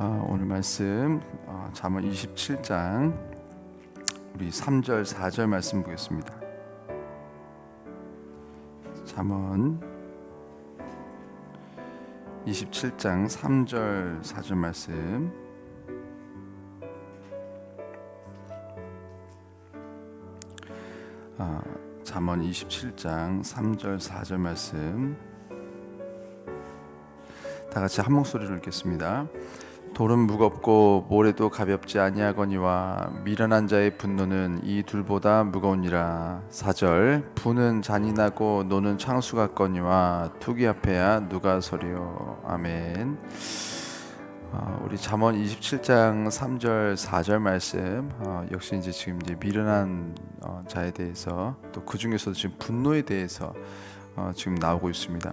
오늘 말씀 잠언 27장 우리 3절 4절 말씀 보겠습니다. 잠언 27장 3절 4절 말씀. 잠언 27장 3절 4절 말씀 다 같이 한 목소리로 읽겠습니다. 돌은 무겁고 모래도 가볍지 아니하거니와 미련한 자의 분노는 이 둘보다 무거우니라. 4절 분은 잔인하고 노는 창수 같거니와 투기 앞에야 누가 서리요. 아멘. 우리 잠언 27장 3절 4절 말씀 역시 이제 지금 이제 미련한 자에 대해서 또 그 중에서도 지금 분노에 대해서 지금 나오고 있습니다.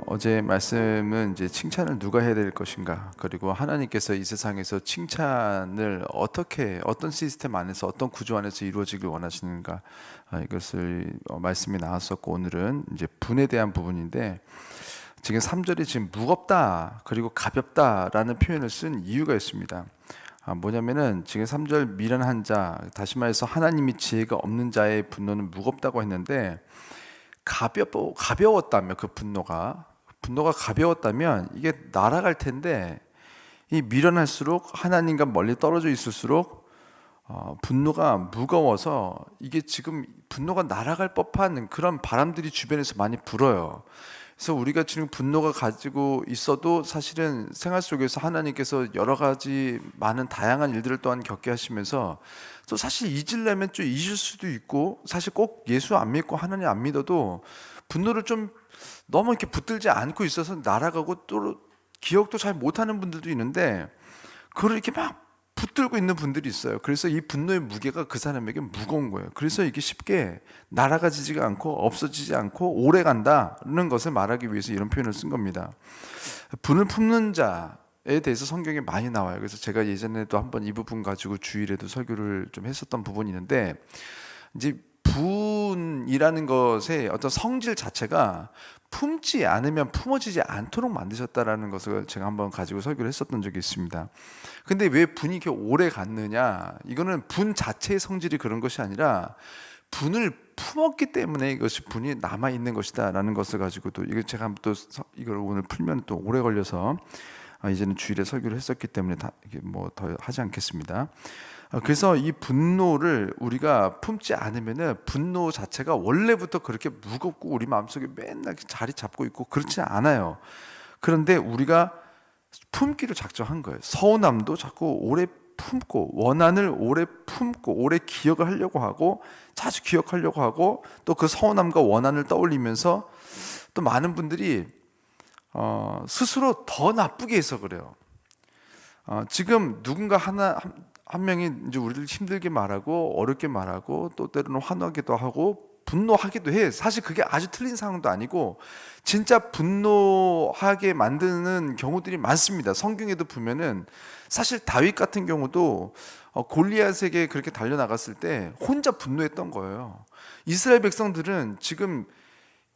어제 말씀은 이제 칭찬을 누가 해야 될 것인가, 그리고 하나님께서 이 세상에서 칭찬을 어떻게, 어떤 시스템 안에서, 어떤 구조 안에서 이루어지길 원하시는가, 이것을 말씀이 나왔었고, 오늘은 이제 분에 대한 부분인데, 지금 3절이 지금 무겁다 그리고 가볍다라는 표현을 쓴 이유가 있습니다. 뭐냐면은 지금 3절 미련한 자, 다시 말해서 하나님이 지혜가 없는 자의 분노는 무겁다고 했는데, 가벼웠다면, 그 분노가 가벼웠다면 이게 날아갈 텐데, 이 미련할수록, 하나님과 멀리 떨어져 있을수록 분노가 무거워서 이게 지금 분노가 날아갈 법한 그런 바람들이 주변에서 많이 불어요. 그래서 우리가 지금 분노가 가지고 있어도 사실은 생활 속에서 하나님께서 여러 가지 많은 다양한 일들을 또한 겪게 하시면서, 또 사실 잊으려면 좀 잊을 수도 있고, 사실 꼭 예수 안 믿고 하나님 안 믿어도 분노를 좀 너무 이렇게 붙들지 않고 있어서 날아가고, 또 기억도 잘 못하는 분들도 있는데 그걸 이렇게 막 붙들고 있는 분들이 있어요. 그래서 이 분노의 무게가 그 사람에게 무거운 거예요. 그래서 이게 쉽게 날아가지지가 않고 없어지지 않고 오래 간다는 것을 말하기 위해서 이런 표현을 쓴 겁니다. 분을 품는 자에 대해서 성경에 많이 나와요. 그래서 제가 예전에도 한번 이 부분 가지고 주일에도 설교를 좀 했었던 부분이 있는데, 이제 분이라는 것의 어떤 성질 자체가 품지 않으면 품어지지 않도록 만드셨다라는 것을 제가 한번 가지고 설교를 했었던 적이 있습니다. 근데 왜 분이 이렇게 오래 갔느냐? 이거는 분 자체의 성질이 그런 것이 아니라 분을 품었기 때문에 이것이 분이 남아 있는 것이다라는 것을 가지고도, 이거 제가 또 이걸 오늘 풀면 또 오래 걸려서 이제는 주일에 설교를 했었기 때문에 이게 뭐 더 하지 않겠습니다. 그래서 이 분노를 우리가 품지 않으면은 분노 자체가 원래부터 그렇게 무겁고 우리 마음속에 맨날 자리 잡고 있고 그렇지 않아요. 그런데 우리가 품기로 작정한 거예요. 서운함도 자꾸 오래 품고, 원한을 오래 품고, 오래 기억을 하려고 하고, 자주 기억하려고 하고, 또 그 서운함과 원한을 떠올리면서 또 많은 분들이 스스로 더 나쁘게 해서 그래요. 지금 누군가 한 명이 이제 우리를 힘들게 말하고 어렵게 말하고, 또 때로는 화나기도 하고 분노하기도 해. 사실 그게 아주 틀린 상황도 아니고 진짜 분노하게 만드는 경우들이 많습니다. 성경에도 보면은 사실 다윗 같은 경우도 골리앗에게 그렇게 달려나갔을 때 혼자 분노했던 거예요. 이스라엘 백성들은 지금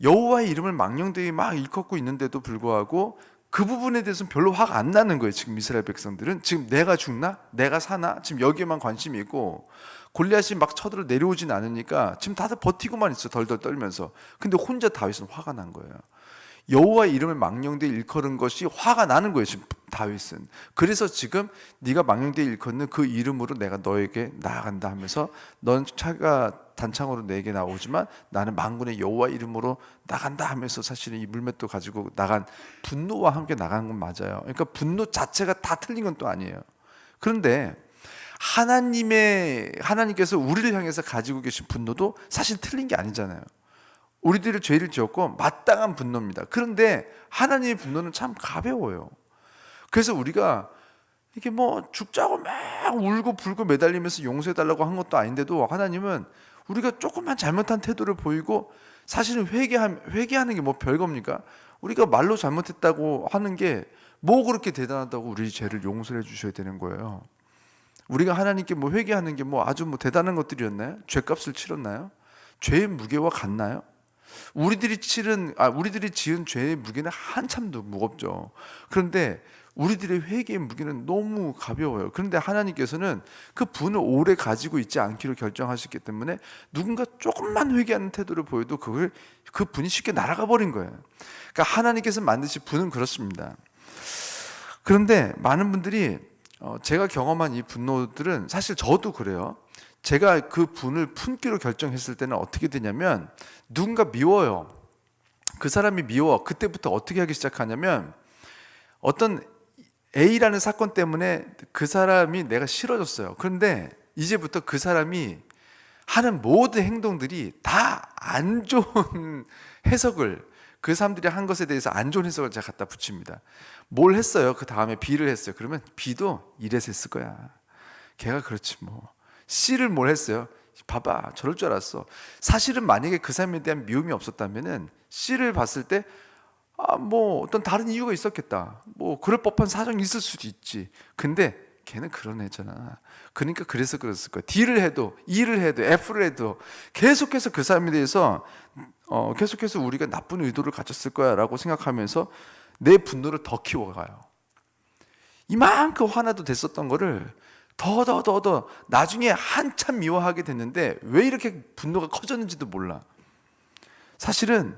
여호와의 이름을 망령되이 막 일컫고 있는데도 불구하고 그 부분에 대해서는 별로 화가 안 나는 거예요. 지금 이스라엘 백성들은 지금 내가 죽나? 내가 사나? 지금 여기에만 관심이 있고, 골리앗이 막 쳐들어 내려오진 않으니까 지금 다들 버티고만 있어, 덜덜 떨면서. 근데 혼자 다윗은 화가 난 거예요. 여호와의 이름을 망령되이 일컬은 것이 화가 나는 거예요, 지금 다윗은. 그래서 지금 네가 망령되이 일컫는 그 이름으로 내가 너에게 나아간다 하면서, 넌 차가 단창으로 내게 나오지만 나는 만군의 여호와 이름으로 나간다 하면서 사실은 이 물맷도 가지고 나간, 분노와 함께 나간 건 맞아요. 그러니까 분노 자체가 다 틀린 건 또 아니에요. 그런데 하나님께서 우리를 향해서 가지고 계신 분노도 사실 틀린 게 아니잖아요. 우리들이 죄를 지었고 마땅한 분노입니다. 그런데 하나님의 분노는 참 가벼워요. 그래서 우리가 이게 뭐 죽자고 막 울고 불고 매달리면서 용서해달라고 한 것도 아닌데도, 하나님은 우리가 조금만 잘못한 태도를 보이고, 사실은 회개하는 게 뭐 별겁니까? 우리가 말로 잘못했다고 하는 게 뭐 그렇게 대단하다고 우리 죄를 용서해 주셔야 되는 거예요. 우리가 하나님께 뭐 회개하는 게 뭐 아주 뭐 대단한 것들이었나요? 죄값을 치렀나요? 죄의 무게와 같나요? 우리들이 지은 죄의 무게는 한참 더 무겁죠. 그런데 우리들의 회개의 무게는 너무 가벼워요. 그런데 하나님께서는 그 분을 오래 가지고 있지 않기로 결정하셨기 때문에 누군가 조금만 회개하는 태도를 보여도 그 분이 쉽게 날아가 버린 거예요. 그러니까 하나님께서 만드신 분은 그렇습니다. 그런데 많은 분들이 제가 경험한 이 분노들은 사실 저도 그래요. 제가 그 분을 품기로 결정했을 때는 어떻게 되냐면 누군가 미워요. 그 사람이 미워. 그때부터 어떻게 하기 시작하냐면 어떤 A라는 사건 때문에 그 사람이 내가 싫어졌어요. 그런데 이제부터 그 사람이 하는 모든 행동들이 다 안 좋은 해석을, 그 사람들이 한 것에 대해서 안 좋은 해석을 제가 갖다 붙입니다. 뭘 했어요? 그 다음에 B를 했어요. 그러면 B도 이래서 했을 거야. 걔가 그렇지 뭐. C를 뭘 했어요? 봐봐, 저럴 줄 알았어. 사실은 만약에 그 사람에 대한 미움이 없었다면은 C를 봤을 때 뭐 어떤 다른 이유가 있었겠다. 뭐 그럴 법한 사정이 있을 수도 있지. 근데 걔는 그런 애잖아. 그러니까 그래서 그랬을 거야. D를 해도 E를 해도 F를 해도 계속해서 그 사람에 대해서 계속해서 우리가 나쁜 의도를 가졌을 거야라고 생각하면서 내 분노를 더 키워가요. 이만큼 화나도 됐었던 거를 더 나중에 한참 미워하게 됐는데 왜 이렇게 분노가 커졌는지도 몰라. 사실은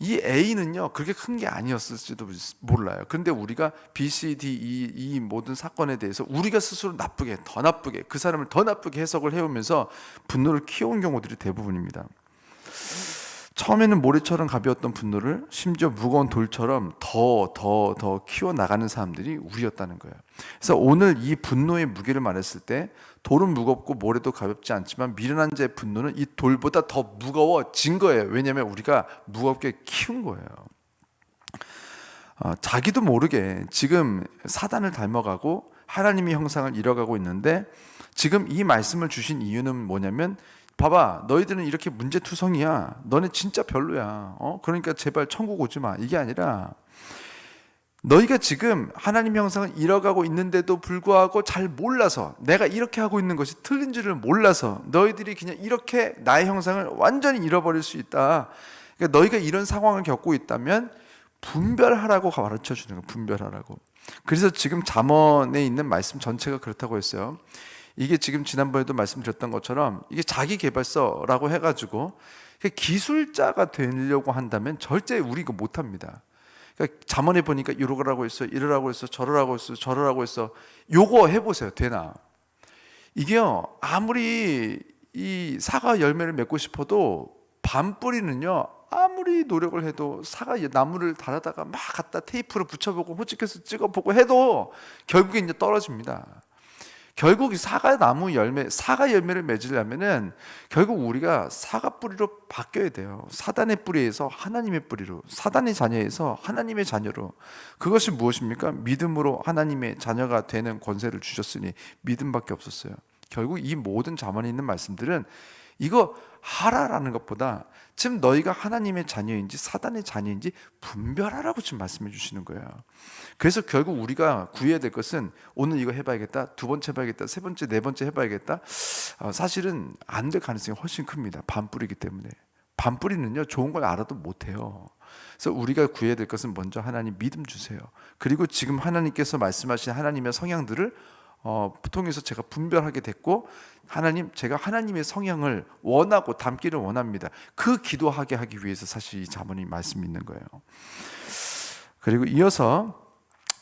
이 A는요 그렇게 큰 게 아니었을지도 몰라요. 그런데 우리가 B, C, D, 이 모든 사건에 대해서 우리가 스스로 더 나쁘게 그 사람을 더 나쁘게 해석을 해오면서 분노를 키워온 경우들이 대부분입니다. 처음에는 모래처럼 가벼웠던 분노를 심지어 무거운 돌처럼 더 키워나가는 사람들이 우리였다는 거예요. 그래서 오늘 이 분노의 무게를 말했을 때 돌은 무겁고 모래도 가볍지 않지만 미련한 자의 분노는 이 돌보다 더 무거워진 거예요. 왜냐하면 우리가 무겁게 키운 거예요. 자기도 모르게 지금 사단을 닮아가고 하나님의 형상을 잃어가고 있는데 지금 이 말씀을 주신 이유는 뭐냐면 봐봐, 너희들은 이렇게 문제투성이야. 너네 진짜 별로야. 그러니까 제발 천국 오지 마. 이게 아니라 너희가 지금 하나님 형상을 잃어가고 있는데도 불구하고 잘 몰라서 내가 이렇게 하고 있는 것이 틀린 줄을 몰라서 너희들이 그냥 이렇게 나의 형상을 완전히 잃어버릴 수 있다. 그러니까 너희가 이런 상황을 겪고 있다면 분별하라고 가르쳐 주는 거예요. 분별하라고. 그래서 지금 잠언에 있는 말씀 전체가 그렇다고 했어요. 이게 지금 지난번에도 말씀드렸던 것처럼 이게 자기 개발서라고 해가지고 기술자가 되려고 한다면 절대 우리 이거 못합니다. 그러니까 잠언에 보니까 이러라고 했어, 이러라고 했어, 저러라고 했어, 저러라고 했어. 요거 해보세요. 되나? 이게요 아무리 이 사과 열매를 맺고 싶어도 밤뿌리는요 아무리 노력을 해도 사과 나무를 달아다가 막 갖다 테이프로 붙여보고 호직해서 찍어보고 해도 결국에 이제 떨어집니다. 결국 이 사과 열매를 맺으려면은 결국 우리가 사과 뿌리로 바뀌어야 돼요. 사단의 뿌리에서 하나님의 뿌리로, 사단의 자녀에서 하나님의 자녀로. 그것이 무엇입니까? 믿음으로 하나님의 자녀가 되는 권세를 주셨으니 믿음밖에 없었어요. 결국 이 모든 잠언에 있는 말씀들은 이거 하라라는 것보다 지금 너희가 하나님의 자녀인지 사단의 자녀인지 분별하라고 지금 말씀해 주시는 거예요. 그래서 결국 우리가 구해야 될 것은 오늘 이거 해봐야겠다, 두 번째 해봐야겠다, 세 번째, 네 번째 해봐야겠다. 사실은 안 될 가능성이 훨씬 큽니다. 반뿌리기 때문에. 반뿌리는요 좋은 걸 알아도 못해요. 그래서 우리가 구해야 될 것은 먼저 하나님 믿음 주세요. 그리고 지금 하나님께서 말씀하신 하나님의 성향들을 통해서 제가 분별하게 됐고 하나님, 제가 하나님의 성향을 원하고 담기를 원합니다. 그 기도하게 하기 위해서 사실 이 잠언이 말씀이 있는 거예요. 그리고 이어서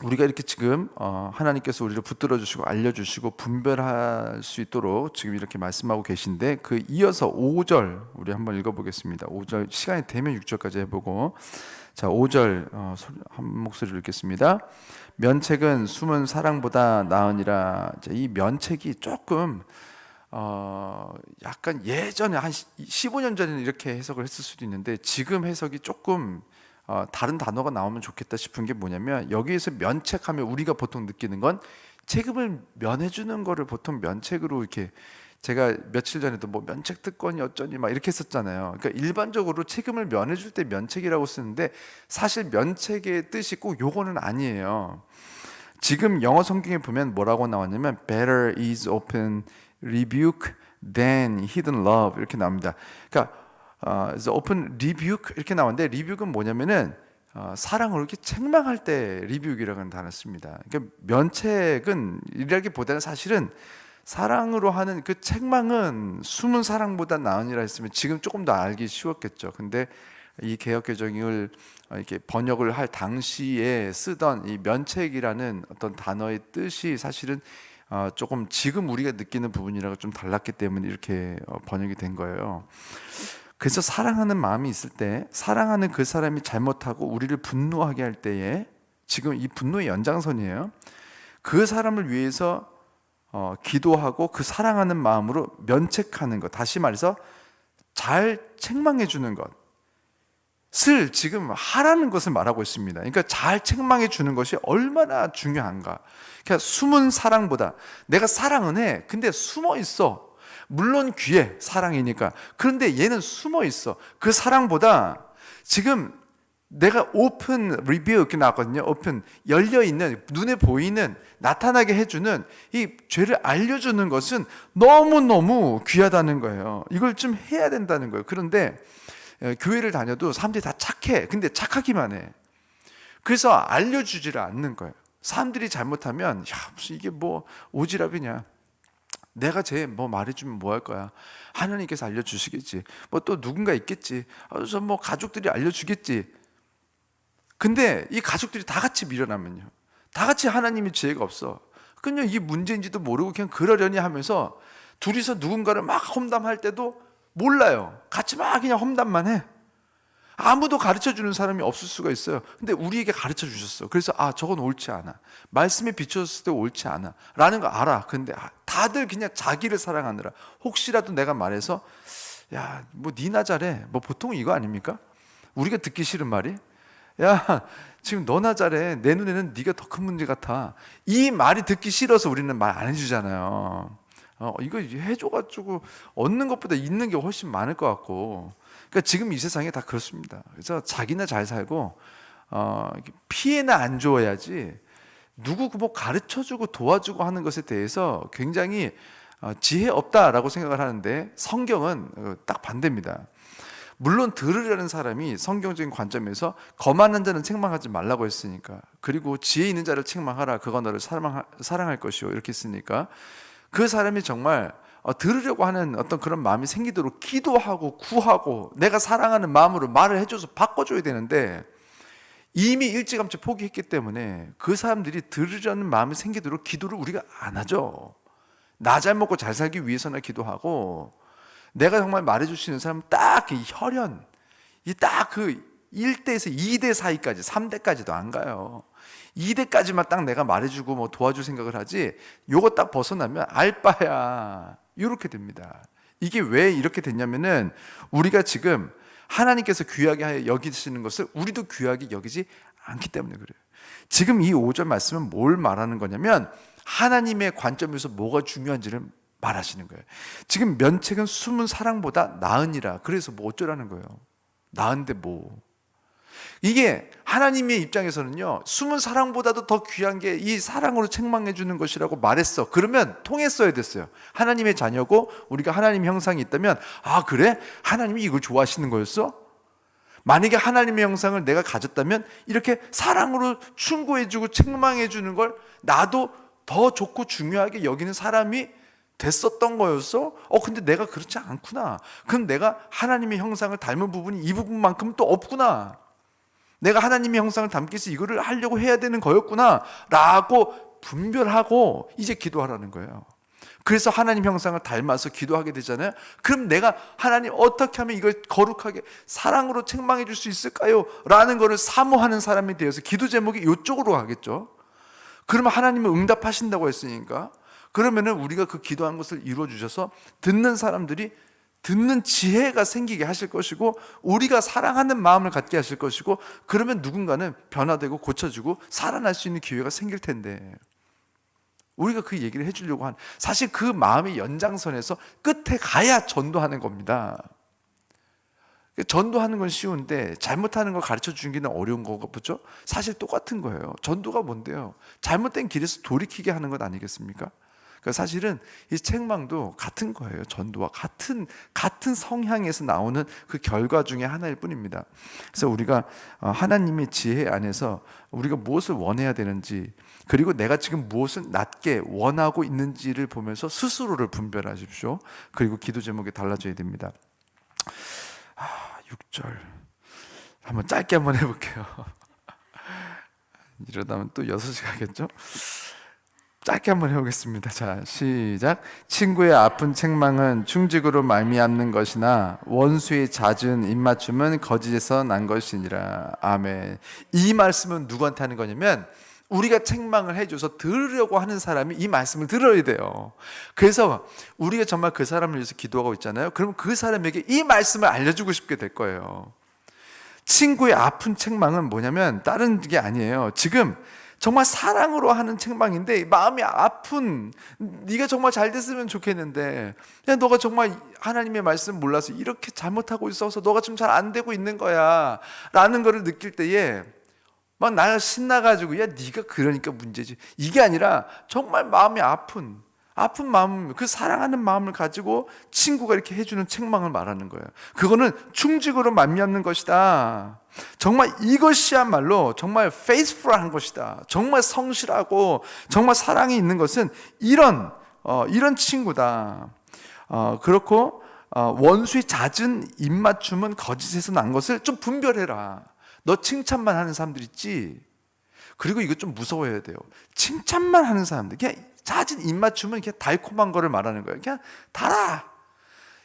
우리가 이렇게 지금 하나님께서 우리를 붙들어 주시고 알려주시고 분별할 수 있도록 지금 이렇게 말씀하고 계신데 그 이어서 5절 우리 한번 읽어보겠습니다. 5절 시간이 되면 6절까지 해보고 자 5절 한 목소리로 읽겠습니다. 면책은 숨은 사랑보다 나으니라. 이 면책이 조금 약간 예전에 한 15년 전에는 이렇게 해석을 했을 수도 있는데 지금 해석이 조금 다른 단어가 나오면 좋겠다 싶은 게 뭐냐면 여기에서 면책하면 우리가 보통 느끼는 건 책임을 면해주는 거를 보통 면책으로 이렇게 제가 며칠 전에도 뭐 면책 특권이 어쩌니 막 이렇게 했었잖아요. 그러니까 일반적으로 책임을 면해줄 때 면책이라고 쓰는데 사실 면책의 뜻이 꼭 요거는 아니에요. 지금 영어 성경에 보면 뭐라고 나왔냐면 better is open rebuke than hidden love 이렇게 나옵니다. 그러니까 open rebuke 이렇게 나오는데 rebuke는 뭐냐면은 사랑으로 이렇게 책망할 때 리뷰기라는 단어를 씁니다. 그러니까 면책은 이라기보다는 사실은 사랑으로 하는 그 책망은 숨은 사랑보다 나으니라 했으면 지금 조금 더 알기 쉬웠겠죠. 근데 이 개역개정을 이렇게 번역을 할 당시에 쓰던 이 면책이라는 어떤 단어의 뜻이 사실은 조금 지금 우리가 느끼는 부분이랑 좀 달랐기 때문에 이렇게 번역이 된 거예요. 그래서 사랑하는 마음이 있을 때, 사랑하는 그 사람이 잘못하고 우리를 분노하게 할 때에, 지금 이 분노의 연장선이에요. 그 사람을 위해서 기도하고 그 사랑하는 마음으로 면책하는 것, 다시 말해서 잘 책망해 주는 것을 지금 하라는 것을 말하고 있습니다. 그러니까 잘 책망해 주는 것이 얼마나 중요한가. 그러니까 숨은 사랑보다, 내가 사랑은 해, 근데 숨어 있어. 물론 귀해, 사랑이니까. 그런데 얘는 숨어 있어. 그 사랑보다 지금 내가 오픈 리뷰 이렇게 나왔거든요. 오픈, 열려있는, 눈에 보이는, 나타나게 해주는 이 죄를 알려주는 것은 너무너무 귀하다는 거예요. 이걸 좀 해야 된다는 거예요. 그런데 교회를 다녀도 사람들이 다 착해. 근데 착하기만 해. 그래서 알려주지를 않는 거예요. 사람들이 잘못하면 무슨 이게 뭐 오지랖이냐, 내가 쟤 뭐 말해주면 뭐 할 거야, 하나님께서 알려주시겠지, 뭐 또 누군가 있겠지, 저 뭐 가족들이 알려주겠지. 근데 이 가족들이 다 같이 밀어나면요, 다 같이 하나님의 지혜가 없어. 그냥 이게 문제인지도 모르고 그냥 그러려니 하면서 둘이서 누군가를 막 험담할 때도 몰라요. 같이 막 그냥 험담만 해. 아무도 가르쳐주는 사람이 없을 수가 있어요. 근데 우리에게 가르쳐 주셨어. 그래서 저건 옳지 않아, 말씀에 비춰졌을 때 옳지 않아 라는 거 알아. 근데 다들 그냥 자기를 사랑하느라, 혹시라도 내가 말해서 야, 뭐 니나 잘해, 뭐 보통 이거 아닙니까? 우리가 듣기 싫은 말이, 야, 지금 너나 잘해, 내 눈에는 네가 더 큰 문제 같아. 이 말이 듣기 싫어서 우리는 말 안 해주잖아요. 이거 해줘가지고 얻는 것보다 잃는 게 훨씬 많을 것 같고. 그러니까 지금 이 세상에 다 그렇습니다. 그래서 자기나 잘 살고 피해나 안 줘야지, 누구 뭐 가르쳐주고 도와주고 하는 것에 대해서 굉장히 지혜 없다라고 생각을 하는데, 성경은 딱 반대입니다. 물론 들으려는 사람이 성경적인 관점에서 거만한 자는 책망하지 말라고 했으니까, 그리고 지혜 있는 자를 책망하라, 그가 너를 사랑할 것이요, 이렇게 했으니까 그 사람이 정말 들으려고 하는 어떤 그런 마음이 생기도록 기도하고 구하고 내가 사랑하는 마음으로 말을 해줘서 바꿔줘야 되는데, 이미 일찌감치 포기했기 때문에 그 사람들이 들으려는 마음이 생기도록 기도를 우리가 안 하죠. 나 잘 먹고 잘 살기 위해서나 기도하고, 내가 정말 말해줄 수 있는 사람은 딱 이 혈연, 이 딱 그 1대에서 2대 사이까지, 3대까지도 안 가요. 2대까지만 딱 내가 말해주고 뭐 도와줄 생각을 하지, 요거 딱 벗어나면 알바야, 이렇게 됩니다. 이게 왜 이렇게 됐냐면은, 우리가 지금 하나님께서 귀하게 여기시는 것을 우리도 귀하게 여기지 않기 때문에 그래요. 지금 이 5절 말씀은 뭘 말하는 거냐면, 하나님의 관점에서 뭐가 중요한지를 말하시는 거예요. 지금 면책은 숨은 사랑보다 나으니라. 그래서 뭐 어쩌라는 거예요. 나은데 뭐. 이게 하나님의 입장에서는요, 숨은 사랑보다도 더 귀한 게 이 사랑으로 책망해 주는 것이라고 말했어. 그러면 통했어야 됐어요. 하나님의 자녀고 우리가 하나님의 형상이 있다면, 그래? 하나님이 이걸 좋아하시는 거였어? 만약에 하나님의 형상을 내가 가졌다면 이렇게 사랑으로 충고해 주고 책망해 주는 걸 나도 더 좋고 중요하게 여기는 사람이 됐었던 거였어? 근데 내가 그렇지 않구나. 그럼 내가 하나님의 형상을 닮은 부분이 이 부분만큼 또 없구나. 내가 하나님의 형상을 담기 위해서 이거를 하려고 해야 되는 거였구나 라고 분별하고 이제 기도하라는 거예요. 그래서 하나님 형상을 닮아서 기도하게 되잖아요. 그럼 내가 하나님 어떻게 하면 이걸 거룩하게 사랑으로 책망해 줄 수 있을까요? 라는 거를 사모하는 사람이 되어서 기도 제목이 이쪽으로 가겠죠. 그러면 하나님은 응답하신다고 했으니까, 그러면은 우리가 그 기도한 것을 이루어 주셔서 듣는 사람들이 듣는 지혜가 생기게 하실 것이고, 우리가 사랑하는 마음을 갖게 하실 것이고, 그러면 누군가는 변화되고 고쳐지고 살아날 수 있는 기회가 생길 텐데, 우리가 그 얘기를 해주려고 한, 사실 그 마음의 연장선에서 끝에 가야 전도하는 겁니다. 전도하는 건 쉬운데 잘못하는 걸 가르쳐 주기는 어려운 거고, 그렇죠? 사실 똑같은 거예요. 전도가 뭔데요? 잘못된 길에서 돌이키게 하는 것 아니겠습니까? 그러니까 사실은 이 책망도 같은 거예요. 전도와 같은 성향에서 나오는 그 결과 중에 하나일 뿐입니다. 그래서 우리가 하나님의 지혜 안에서 우리가 무엇을 원해야 되는지, 그리고 내가 지금 무엇을 낮게 원하고 있는지를 보면서 스스로를 분별하십시오. 그리고 기도 제목이 달라져야 됩니다. 6절 한번 짧게 한번 해볼게요. 이러다면 또 6시 가겠죠? 짧게 한번 해보겠습니다. 자, 시작. 친구의 아픈 책망은 충직으로 말미암는 것이나 원수의 잦은 입맞춤은 거짓에서 난 것이니라. 아멘. 이 말씀은 누구한테 하는 거냐면 우리가 책망을 해줘서 들으려고 하는 사람이 이 말씀을 들어야 돼요. 그래서 우리가 정말 그 사람을 위해서 기도하고 있잖아요. 그러면 그 사람에게 이 말씀을 알려주고 싶게 될 거예요. 친구의 아픈 책망은 뭐냐면 다른 게 아니에요. 지금 정말 사랑으로 하는 책망인데 마음이 아픈, 네가 정말 잘 됐으면 좋겠는데 야, 너가 정말 하나님의 말씀 몰라서 이렇게 잘못하고 있어서 너가 좀 잘 안 되고 있는 거야 라는 거를 느낄 때에 막 나가 신나가지고 야 네가 그러니까 문제지, 이게 아니라 정말 마음이 아픈 마음, 그 사랑하는 마음을 가지고 친구가 이렇게 해주는 책망을 말하는 거예요. 그거는 충직으로 말미암는 것이다. 정말 이것이야말로 정말 faithful한 것이다. 정말 성실하고 정말 사랑이 있는 것은 이런 친구다. 그렇고 원수의 잦은 입맞춤은 거짓에서 난 것을 좀 분별해라. 너 칭찬만 하는 사람들 있지? 그리고 이거 좀 무서워해야 돼요. 칭찬만 하는 사람들, 그냥 잦은 입맞춤은 그냥 달콤한 거를 말하는 거예요. 그냥 달아.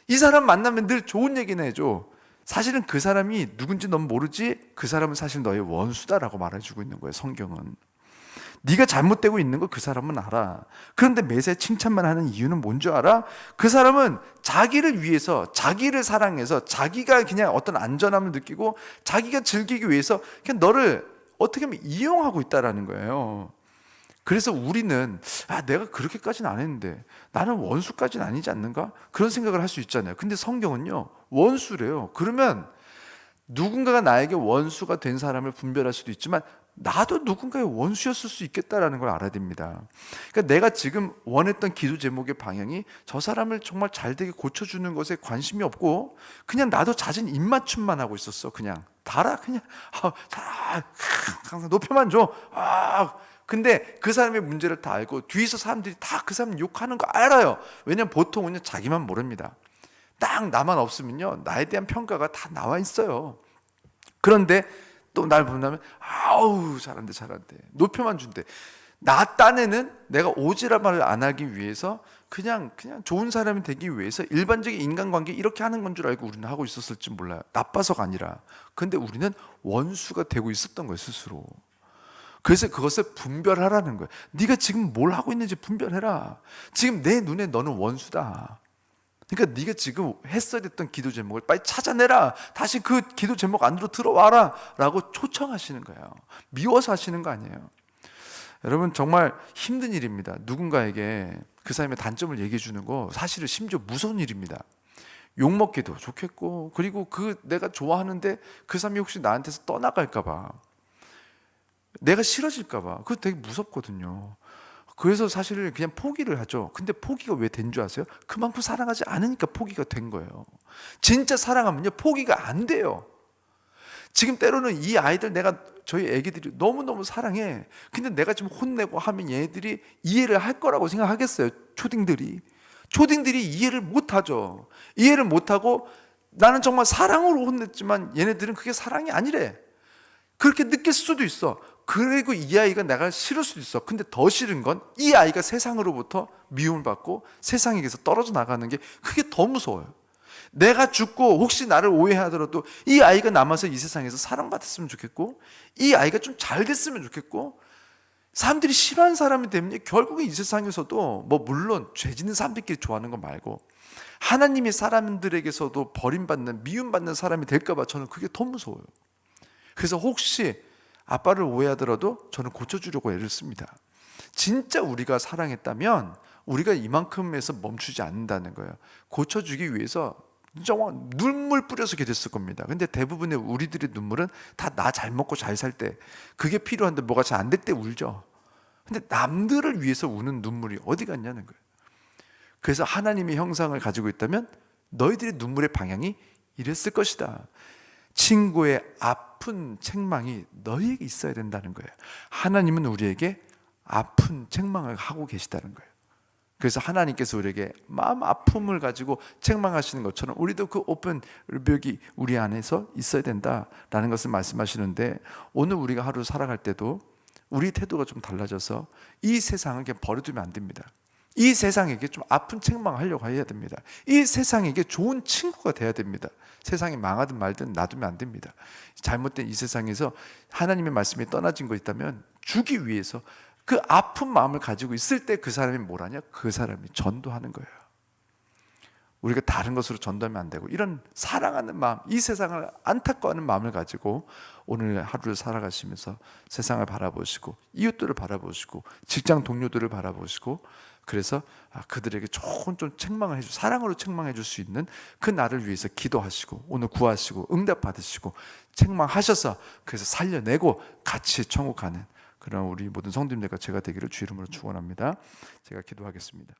이 사람 만나면 늘 좋은 얘기나 해줘. 사실은 그 사람이 누군지 넌 모르지, 그 사람은 사실 너의 원수다라고 말해주고 있는 거예요. 성경은. 네가 잘못되고 있는 거 그 사람은 알아. 그런데 매사에 칭찬만 하는 이유는 뭔지 알아? 그 사람은 자기를 위해서, 자기를 사랑해서, 자기가 그냥 어떤 안전함을 느끼고 자기가 즐기기 위해서 그냥 너를 어떻게 하면 이용하고 있다라는 거예요. 그래서 우리는 내가 그렇게까지는 안 했는데 나는 원수까지는 아니지 않는가? 그런 생각을 할 수 있잖아요. 근데 성경은요, 원수래요. 그러면 누군가가 나에게 원수가 된 사람을 분별할 수도 있지만 나도 누군가의 원수였을 수 있겠다라는 걸 알아야 됩니다. 그러니까 내가 지금 원했던 기도 제목의 방향이 저 사람을 정말 잘되게 고쳐주는 것에 관심이 없고 그냥 나도 잦은 입맞춤만 하고 있었어. 그냥 달아, 그냥 항상 높여만 줘. 근데 그 사람의 문제를 다 알고 뒤에서 사람들이 다 그 사람 욕하는 거 알아요. 왜냐면 보통은요, 자기만 모릅니다. 딱 나만 없으면요, 나에 대한 평가가 다 나와 있어요. 그런데 또 날 본다면 아우 잘한대 높여만 준대. 나 딴에는 내가 오지랖 말을 안 하기 위해서 그냥 좋은 사람이 되기 위해서 일반적인 인간관계 이렇게 하는 건 줄 알고 우리는 하고 있었을지 몰라요. 나빠서가 아니라. 근데 우리는 원수가 되고 있었던 거예요, 스스로. 그래서 그것을 분별하라는 거예요. 네가 지금 뭘 하고 있는지 분별해라. 지금 내 눈에 너는 원수다. 그러니까 네가 지금 했어야 됐던 기도 제목을 빨리 찾아내라. 다시 그 기도 제목 안으로 들어와라 라고 초청하시는 거예요. 미워서 하시는 거 아니에요. 여러분, 정말 힘든 일입니다. 누군가에게 그 사람의 단점을 얘기해 주는 거 사실은 심지어 무서운 일입니다. 욕먹기도 좋겠고, 그리고 내가 좋아하는데 그 사람이 혹시 나한테서 떠나갈까 봐, 내가 싫어질까 봐, 그거 되게 무섭거든요. 그래서 사실 그냥 포기를 하죠. 근데 포기가 왜 된 줄 아세요? 그만큼 사랑하지 않으니까 포기가 된 거예요. 진짜 사랑하면요, 포기가 안 돼요. 지금 때로는 이 아이들, 저희 애기들이 너무너무 사랑해. 근데 내가 좀 혼내고 하면 얘네들이 이해를 할 거라고 생각하겠어요. 초딩들이 이해를 못하죠. 이해를 못하고 나는 정말 사랑으로 혼냈지만 얘네들은 그게 사랑이 아니래. 그렇게 느낄 수도 있어. 그리고 이 아이가 내가 싫을 수도 있어. 근데 더 싫은 건 이 아이가 세상으로부터 미움을 받고 세상에게서 떨어져 나가는 게, 그게 더 무서워요. 내가 죽고 혹시 나를 오해하더라도 이 아이가 남아서 이 세상에서 사랑받았으면 좋겠고, 이 아이가 좀 잘 됐으면 좋겠고, 사람들이 싫어하는 사람이 되면 결국에 이 세상에서도 물론 죄 짓는 사람들끼리 좋아하는 거 말고 하나님의 사람들에게서도 버림받는, 미움받는 사람이 될까 봐 저는 그게 더 무서워요. 그래서 혹시 아빠를 오해하더라도 저는 고쳐주려고 애를 씁니다. 진짜 우리가 사랑했다면 우리가 이만큼에서 멈추지 않는다는 거예요. 고쳐주기 위해서 정말 눈물 뿌려서 기도했을 겁니다. 근데 대부분의 우리들의 눈물은 다 나 잘 먹고 잘 살 때, 그게 필요한데 뭐가 잘 안 될 때 울죠. 근데 남들을 위해서 우는 눈물이 어디 갔냐는 거예요. 그래서 하나님의 형상을 가지고 있다면 너희들의 눈물의 방향이 이랬을 것이다. 친구의 아픈 책망이 너희에게 있어야 된다는 거예요. 하나님은 우리에게 아픈 책망을 하고 계시다는 거예요. 그래서 하나님께서 우리에게 마음 아픔을 가지고 책망하시는 것처럼 우리도 그 오픈 벽이 우리 안에서 있어야 된다라는 것을 말씀하시는데, 오늘 우리가 하루 살아갈 때도 우리 태도가 좀 달라져서 이 세상을 그냥 버려두면 안 됩니다. 이 세상에게 좀 아픈 책망을 하려고 해야 됩니다. 이 세상에게 좋은 친구가 돼야 됩니다. 세상이 망하든 말든 놔두면 안 됩니다. 잘못된 이 세상에서 하나님의 말씀이 떠나진 거 있다면 주기 위해서 그 아픈 마음을 가지고 있을 때 그 사람이 뭘 하냐? 그 사람이 전도하는 거예요. 우리가 다른 것으로 전도하면 안 되고, 이런 사랑하는 마음, 이 세상을 안타까워하는 마음을 가지고 오늘 하루를 살아가시면서 세상을 바라보시고, 이웃들을 바라보시고, 직장 동료들을 바라보시고, 그래서 그들에게 좋은 좀 책망을 해주고 사랑으로 책망해 줄 수 있는 그 날을 위해서 기도하시고, 오늘 구하시고 응답 받으시고 책망하셔서 그래서 살려내고 같이 천국 가는 그런 우리 모든 성도님들과 제가 되기를 주 이름으로 축원합니다. 제가 기도하겠습니다.